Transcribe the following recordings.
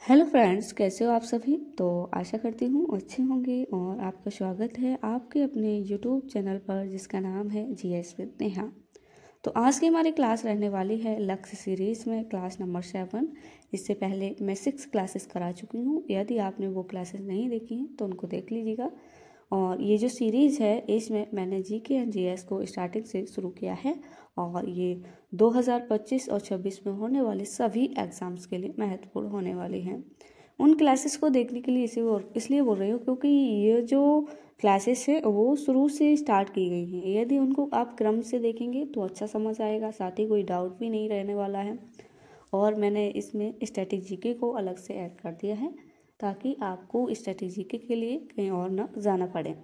Hello friends, कैसे हो आप सभी। तो आशा करती हूँ अच्छे होंगे और आपका स्वागत है आपके अपने यूट्यूब चैनल पर जिसका नाम है जीएस विद नेहा। तो आज की हमारी क्लास रहने वाली है लक्ष्य सीरीज़ में क्लास नंबर 7। इससे पहले मैं 6 क्लासेस करा चुकी हूँ। यदि आपने वो क्लासेस नहीं देखी हैं तो उनको देख लीजिएगा। और ये जो सीरीज़ है इसमें मैंने जीके एंड जीएस को स्टार्टिंग से शुरू किया है और ये 2025 और 26 में होने वाले सभी एग्ज़ाम्स के लिए महत्वपूर्ण होने वाली हैं। उन क्लासेस को देखने के लिए इसलिए बोल रही हूँ क्योंकि ये जो क्लासेस है वो शुरू से स्टार्ट की गई हैं। यदि उनको आप क्रम से देखेंगे तो अच्छा समझ आएगा, साथ ही कोई डाउट भी नहीं रहने वाला है। और मैंने इसमें स्टैटिक जीके को अलग से ऐड कर दिया है ताकि आपको स्टैटिक जीके के लिए कहीं और ना जाना पड़े।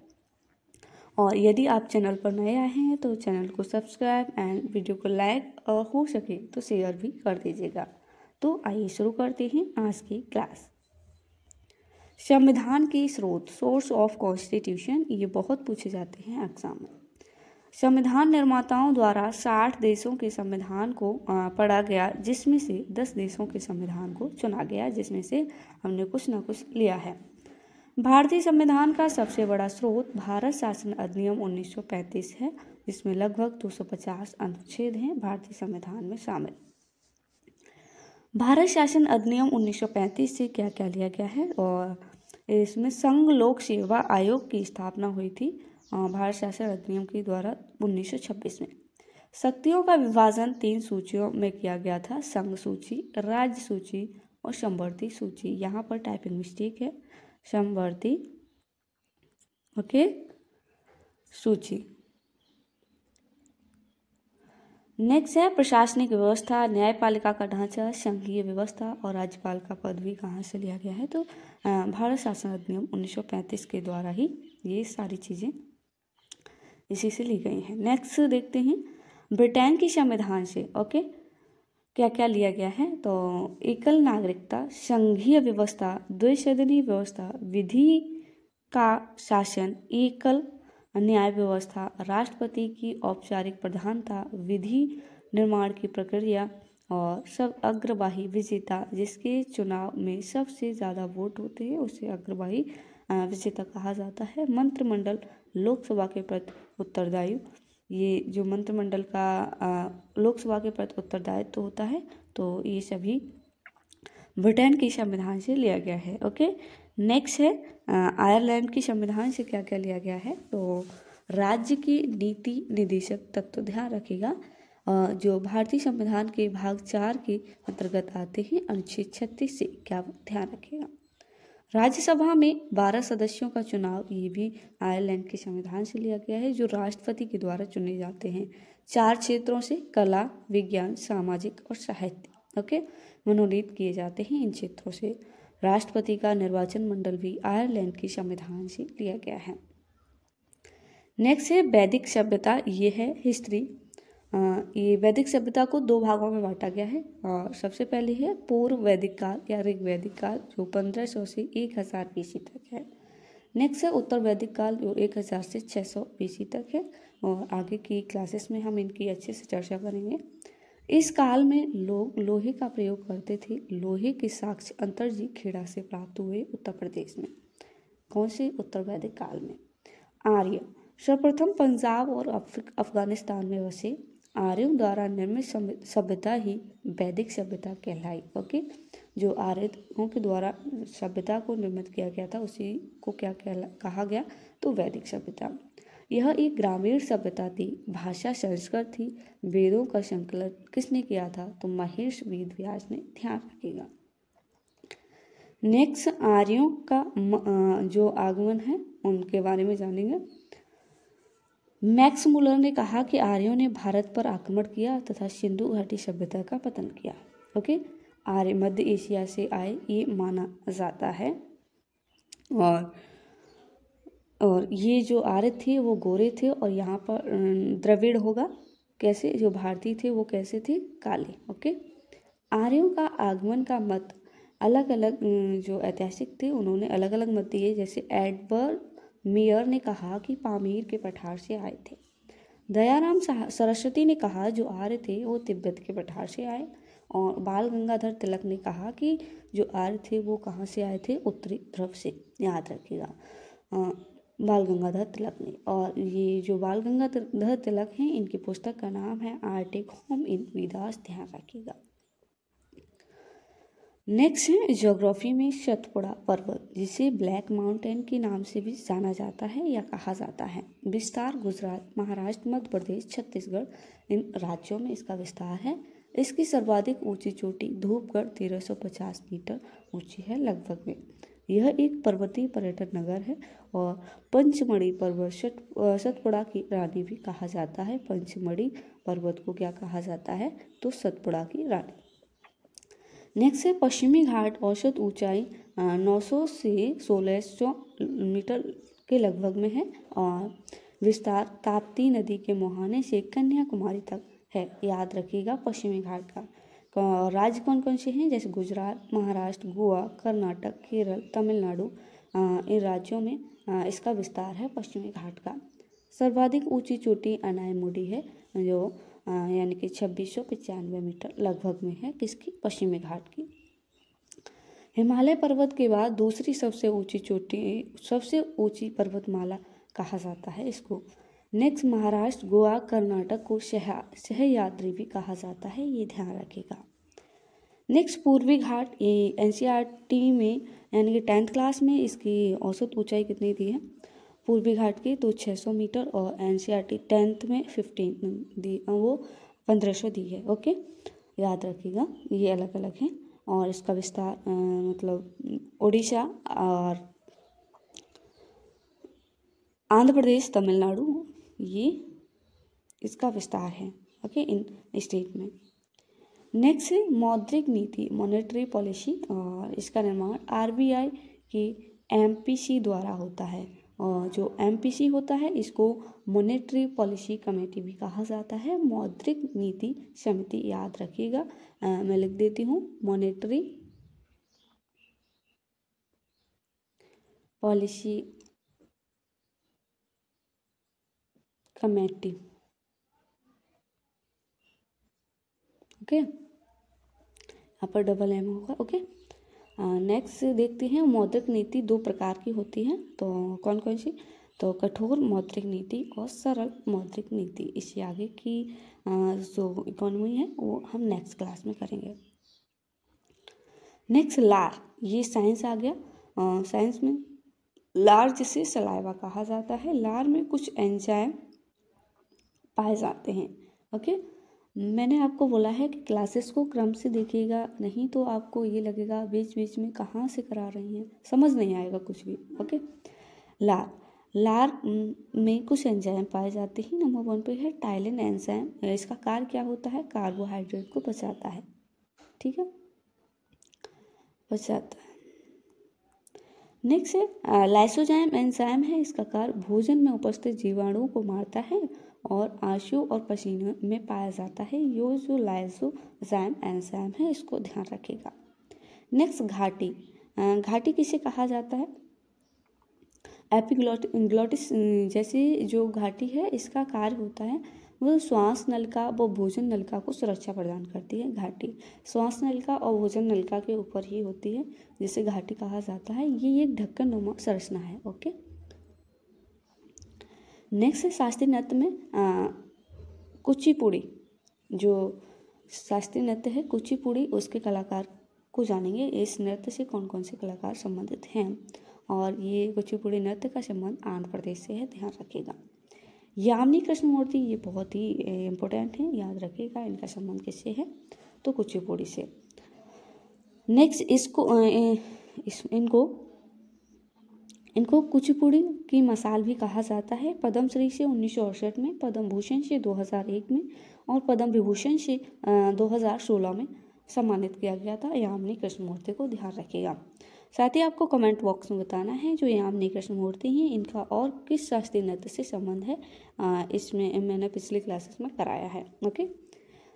और यदि आप चैनल पर नए आए हैं तो चैनल को सब्सक्राइब एंड वीडियो को लाइक और हो सके तो शेयर भी कर दीजिएगा। तो आइए शुरू करते हैं आज की क्लास। संविधान की स्रोत, सोर्स ऑफ कॉन्स्टिट्यूशन, ये बहुत पूछे जाते हैं एग्जाम में। संविधान निर्माताओं द्वारा 60 देशों के संविधान को पढ़ा गया, जिसमें से 10 देशों के संविधान को चुना गया, जिसमें से हमने कुछ ना कुछ लिया है। भारतीय संविधान का सबसे बड़ा स्रोत भारत शासन अधिनियम 1935 है, जिसमें लगभग 250 अनुच्छेद हैं भारतीय संविधान में शामिल। भारत शासन अधिनियम 1935 से क्या क्या लिया गया है, और इसमें संघ लोक सेवा आयोग की स्थापना हुई थी भारत शासन अधिनियम के द्वारा 1926 में। शक्तियों का विभाजन 3 सूचियों में किया गया था, संघ सूची, राज्य सूची और समवर्ती सूची। यहाँ पर टाइपिंग मिस्टेक है, समवर्ती सूची। नेक्स्ट है प्रशासनिक व्यवस्था, न्यायपालिका का ढांचा, संघीय व्यवस्था और राज्यपाल का पद भी कहाँ से लिया गया है, तो भारत शासन अधिनियम 1935 के द्वारा ही ये सारी चीज़ें इसी से ली गई हैं। नेक्स्ट देखते हैं ब्रिटेन के संविधान से क्या क्या लिया गया है, तो एकल नागरिकता, संघीय व्यवस्था, द्विसदनीय व्यवस्था, विधि का शासन, एकल न्याय व्यवस्था, राष्ट्रपति की औपचारिक प्रधानता, विधि निर्माण की प्रक्रिया और सब अग्रवाही विजेता, जिसके चुनाव में सबसे ज़्यादा वोट होते हैं उसे अग्रवाही विजेता कहा जाता है। मंत्रिमंडल, लोकसभा के प्रति उत्तरदायित्व, ये जो मंत्रिमंडल का लोकसभा के प्रति उत्तरदायित्व होता है, तो ये सभी ब्रिटेन के संविधान से लिया गया है। नेक्स्ट है आयरलैंड की संविधान से क्या क्या लिया गया है, तो राज्य की नीति निदेशक तत्व ध्यान रखेगा जो भारतीय संविधान के भाग 4 के अंतर्गत आते हैं, अनुच्छेद 36 से क्या ध्यान रखेगा। राज्यसभा में 12 सदस्यों का चुनाव, ये भी आयरलैंड के संविधान से लिया गया है, जो राष्ट्रपति के द्वारा चुने जाते हैं। 4 क्षेत्रों से कला, विज्ञान, सामाजिक और साहित्य मनोनीत किए जाते हैं। इन क्षेत्रों से राष्ट्रपति का निर्वाचन मंडल भी आयरलैंड के संविधान से लिया गया है। नेक्स्ट है वैदिक सभ्यता, ये है हिस्ट्री। ये वैदिक सभ्यता को 2 भागों में बांटा गया है। सबसे पहले है पूर्व वैदिक काल या ऋग वैदिक काल, जो 1500 से 1000 BC तक है। नेक्स्ट है उत्तर वैदिक काल, जो 1000 से 600 BC तक है, और आगे की क्लासेस में हम इनकी अच्छे से चर्चा करेंगे। इस काल में लोग लोहे का प्रयोग करते थे। लोहे के साक्ष्य अंतरजी खेड़ा से प्राप्त हुए उत्तर प्रदेश में। कौन से? उत्तर वैदिक काल में। आर्य सर्वप्रथम पंजाब और अफगानिस्तान में बसे। आर्यों द्वारा निर्मित सभ्यता ही वैदिक सभ्यता कहलाई। जो आर्यों के द्वारा सभ्यता को निर्मित किया गया था उसी को क्या कहा गया, तो वैदिक सभ्यता। यह एक ग्रामीण सभ्यता थी, भाषा संस्कृत थी। वेदों का संकलन किसने किया था, तो महर्षि वेद व्यास ने, ध्यान रखिएगा। नेक्स्ट आर्यों का जो आगमन है उनके बारे में जानेंगे। मैक्स मुलर ने कहा कि आर्यों ने भारत पर आक्रमण किया तथा सिंधु घाटी सभ्यता का पतन किया। आर्य मध्य एशिया से आए ये माना जाता है। और ये जो आर्य थे वो गोरे थे, और यहाँ पर द्रविड़ होगा। कैसे? जो भारतीय थे वो कैसे थे? काले। आर्यों का आगमन का मत अलग अलग जो ऐतिहासिक थे उन्होंने अलग अलग मत दिए। जैसे एडवर्ड मेयर ने कहा कि पामीर के पठार से आए थे। दयाराम सरस्वती ने कहा जो आर्य थे वो तिब्बत के पठार से आए। और बाल गंगाधर तिलक ने कहा कि जो आर्य थे वो कहाँ से आए थे, उत्तरी ध्रुव से, याद रखिएगा बाल गंगाधर तिलक ने। और ये जो बाल गंगाधर तिलक हैं इनकी पुस्तक का नाम है आर्टिक होम इन वेदास, ध्यान रखिएगा। नेक्स्ट है ज्योग्राफी में सतपुड़ा पर्वत, जिसे ब्लैक माउंटेन के नाम से भी जाना जाता है या कहा जाता है। विस्तार गुजरात, महाराष्ट्र, मध्य प्रदेश, छत्तीसगढ़, इन राज्यों में इसका विस्तार है। इसकी सर्वाधिक ऊंची चोटी धूपगढ़ 1350 मीटर ऊंची है लगभग में। यह एक पर्वतीय पर्यटन नगर है और पंचमढ़ी पर्वत सतपुड़ा की रानी भी कहा जाता है। पंचमढ़ी पर्वत को क्या कहा जाता है, तो सतपुड़ा की रानी। नेक्स्ट है पश्चिमी घाट, औसत ऊंचाई 900 से 1600 मीटर के लगभग में है और विस्तार ताप्ती नदी के मुहाने से कन्याकुमारी तक है, याद रखिएगा पश्चिमी घाट का। राज्य कौन कौन से हैं, जैसे गुजरात, महाराष्ट्र, गोवा, कर्नाटक, केरल, तमिलनाडु, इन राज्यों में इसका विस्तार है पश्चिमी घाट का। सर्वाधिक ऊंची चोटी अनायमुडी है जो यानी कि 2695 मीटर लगभग में है, किसकी, पश्चिमी घाट की। हिमालय पर्वत के बाद दूसरी सबसे ऊंची चोटी, सबसे ऊंची पर्वतमाला कहा जाता है इसको। नेक्स्ट महाराष्ट्र, गोवा, कर्नाटक को सह्याद्री भी कहा जाता है, ये ध्यान रखिएगा। नेक्स्ट पूर्वी घाट, ये एनसीईआरटी में यानी कि 10th क्लास में इसकी औसत ऊंचाई कितनी दी है पूर्वी घाट की, तो 600 मीटर, और एनसीईआरटी 10th में 15 दी, वो 1500 दी है। ओके, याद रखिएगा, ये अलग अलग है। और इसका विस्तार मतलब उड़ीसा और आंध्र प्रदेश, तमिलनाडु, ये इसका विस्तार है। ओके, इन स्टेट में। नेक्स्ट है मौद्रिक नीति, मॉनेटरी पॉलिसी, और इसका निर्माण आरबीआई की एमपीसी द्वारा होता है। और जो एमपीसी होता है इसको मॉनेटरी पॉलिसी कमेटी भी कहा जाता है, मौद्रिक नीति समिति, याद रखिएगा। मैं लिख देती हूँ, मॉनेटरी पॉलिसी कमेटी। ओके, यहाँ पर डबल एम होगा। ओके, नेक्स्ट देखते हैं मौद्रिक नीति दो प्रकार की होती है, तो कौन कौन सी, तो कठोर मौद्रिक नीति और सरल मौद्रिक नीति। इससे आगे की जो इकोनॉमी है वो हम नेक्स्ट क्लास में करेंगे। नेक्स्ट लार, ये साइंस आ गया। साइंस में लार जिसे सलाइवा कहा जाता है, लार में कुछ एंजाइम पाए जाते हैं। ओके, मैंने आपको बोला है कि क्लासेस को क्रम से देखिएगा, नहीं तो आपको ये लगेगा बीच बीच में कहाँ से करा रही हैं, समझ नहीं आएगा कुछ भी। ओके, लार में कुछ एंजाइम पाए जाते हैं। नंबर 1 पे है टाइलिन एंजाइम। इसका कार्य क्या होता है, कार्बोहाइड्रेट को पचाता है, ठीक है, पचाता है। नेक्स्ट है लाइसोजाइम एंजाइम है, इसका कार्य भोजन में उपस्थित जीवाणुओं को मारता है और आंसू और पसीने में पाया जाता है। ये जो लाइसोजाइम एंजाइम है इसको ध्यान रखिएगा। नेक्स्ट घाटी, घाटी किसे कहा जाता है, एपिग्लोटिस जैसी जो घाटी है इसका कार्य होता है वो श्वास नलिका व भोजन नलिका को सुरक्षा प्रदान करती है। घाटी श्वास नलिका और भोजन नलिका के ऊपर ही होती है, जिसे घाटी कहा जाता है। ये एक ढक्कन नुमा संरचना है। ओके, नेक्स्ट है शास्त्रीय नृत्य में कुचिपुड़ी, जो शास्त्रीय नृत्य है कुचिपुड़ी, उसके कलाकार को जानेंगे। इस नृत्य से कौन कौन से कलाकार संबंधित हैं, और ये कुचिपुड़ी नृत्य का संबंध आंध्र प्रदेश से है, ध्यान रखिएगा। यामिनी कृष्णमूर्ति, ये बहुत ही इम्पोर्टेंट है, याद रखिएगा इनका संबंध किससे है, तो कुचिपुड़ी से। नेक्स्ट इनको कुचिपुड़ी की मसाल भी कहा जाता है। पद्मश्री से 1968 में, पद्म भूषण से 2001 में और पद्म विभूषण से 2016 में सम्मानित किया गया था यामिनी कृष्णमूर्ति को, ध्यान रखिएगा। साथ ही आपको कमेंट बॉक्स में बताना है जो यामिनी कृष्णमूर्ति हैं इनका और किस शास्त्रीय नृत्य से संबंध है, इसमें मैंने पिछली क्लासेस में कराया है। ओके,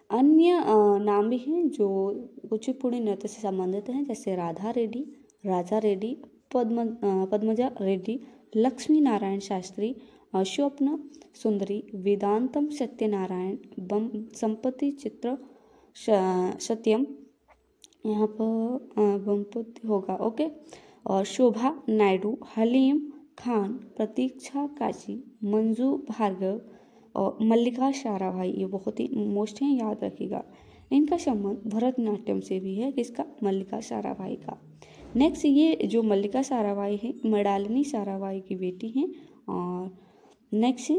अन्य नाम भी हैं जो कुचिपुड़ी नृत्य से संबंधित हैं, जैसे राधा रेड्डी, राजा रेड्डी, पद्मजा रेड्डी, लक्ष्मी नारायण शास्त्री, स्वप्न सुंदरी, वेदांतम सत्यनारायण, संपत्ति चित्र सत्यम यहाँ पर ब्रह्मपुत्र होगा, ओके। और शोभा नायडू, हलीम खान, प्रतीक्षा काजी, मंजू भार्गव और मल्लिका साराभाई, ये बहुत ही मोस्ट हैं, याद रखिएगा। इनका संबंध भरतनाट्यम से भी है, किसका? मल्लिका साराभाई का। नेक्स्ट, ये जो मल्लिका साराभाई है मृणालिनी साराभाई की बेटी हैं। और नेक्स्ट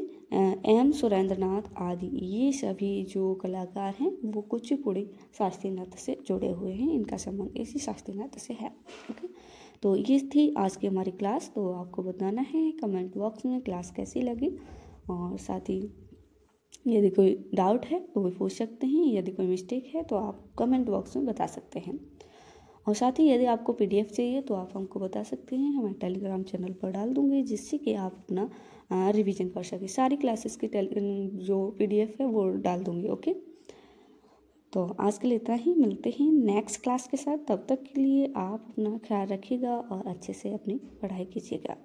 एम सुरेंद्रनाथ आदि, ये सभी जो कलाकार हैं वो कुचिपुड़ी शास्त्रीय नृत्य से जुड़े हुए हैं, इनका संबंध इसी शास्त्रीय नृत्य से है, ओके। तो ये थी आज की हमारी क्लास। तो आपको बताना है कमेंट बॉक्स में क्लास कैसी लगी, और साथ ही यदि कोई डाउट है तो भी पूछ सकते हैं, यदि कोई मिस्टेक है तो आप कमेंट बॉक्स में बता सकते हैं। और साथ ही यदि आपको PDF चाहिए तो आप हमको बता सकते हैं, मैं टेलीग्राम चैनल पर डाल दूँगी, जिससे कि आप अपना रिवीजन कर सकें। सारी क्लासेस की जो PDF है वो डाल दूँगी, ओके। तो आज के लिए इतना ही, मिलते हैं नेक्स्ट क्लास के साथ। तब तक के लिए आप अपना ख्याल रखिएगा और अच्छे से अपनी पढ़ाई कीजिएगा।